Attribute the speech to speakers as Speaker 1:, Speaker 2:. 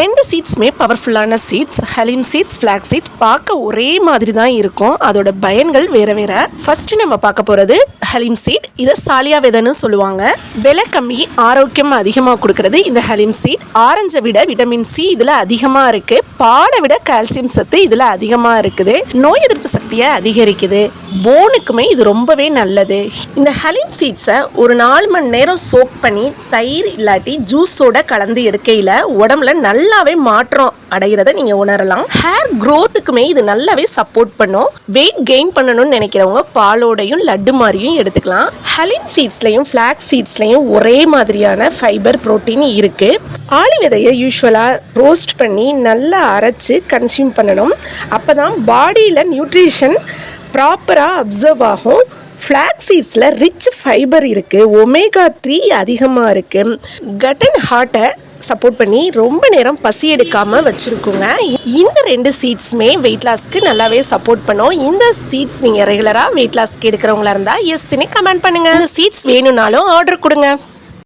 Speaker 1: ரெண்டு சீட்ஸுமே பவர்ஃபுல்லான சீட்ஸ். ஹலீம் சீட்ஸ், ஃப்ளாக் சீட் பார்க்க ஒரே மாதிரி தான் இருக்கும். அதோட பயன்கள் வேற வேற. ஃபர்ஸ்ட் நம்ம பார்க்க போகிறது ஹலீம் சீட். இதை சாலியா விதைன்னு சொல்லுவாங்க. விலை கம்மி, ஆரோக்கியம் அதிகமாக கொடுக்கறது இந்த ஹலீம் சீட். ஆரஞ்சை விட விட்டமின் சி இதில் அதிகமாக இருக்குது. பாலை விட கால்சியம் சத்து இதில் அதிகமாக இருக்குது. நோய் எதிர்ப்பு சக்தியை அதிகரிக்குது. போனுக்குமே இது ரொம்பவே நல்லது. இந்த ஹலீம் சீட்ஸை ஒரு 4 மணி நேரம் சோக் பண்ணி தயிர் இல்லாட்டி ஜூஸோட கலந்து எடுக்கையில் உடம்புல நல்லாவே மாற்றம் அடைகிறத நீங்கள் உணரலாம். ஹேர் க்ரோத்துக்குமே இது நல்லாவே சப்போர்ட் பண்ணும். வெயிட் கெயின் பண்ணணும்னு நினைக்கிறவங்க பாலோடையும் லட்டு மாதிரியும் எடுத்துக்கலாம். ஹலீம் சீட்ஸ்லையும் ஃப்ளாக்ஸ் சீட்ஸ்லையும் ஒரே மாதிரியான ஃபைபர் ப்ரோட்டீன் இருக்குது. ஆளி விதையை யூஸ்வலாக ரோஸ்ட் பண்ணி நல்லா அரைச்சி கன்சியூம் பண்ணணும். அப்போ தான் பாடியில் நியூட்ரிஷன் ப்ராப்பராக அப்சர்வ் ஆகும். ஃப்ளாக்ஸ் சீட்ஸில் ரிச் ஃபைபர் இருக்குது. ஒமேகா 3 அதிகமாக இருக்குது. கட் அண்ட் ஹார்ட்டை சப்போர்ட் பண்ணி ரொம்ப நேரம் பசி எடுக்காமல் வச்சுருக்குங்க. இந்த 2 சீட்ஸுமே வெயிட் லாஸ்க்கு நல்லாவே சப்போர்ட் பண்ணும். இந்த சீட்ஸ் நீங்கள் ரெகுலராக வெயிட் லாஸ்க்கு எடுக்கிறவங்களா இருந்தால் எஸ்ன்னு கமெண்ட் பண்ணுங்கள். இந்த சீட்ஸ் வேணும்னாலும் ஆர்டர் கொடுங்க.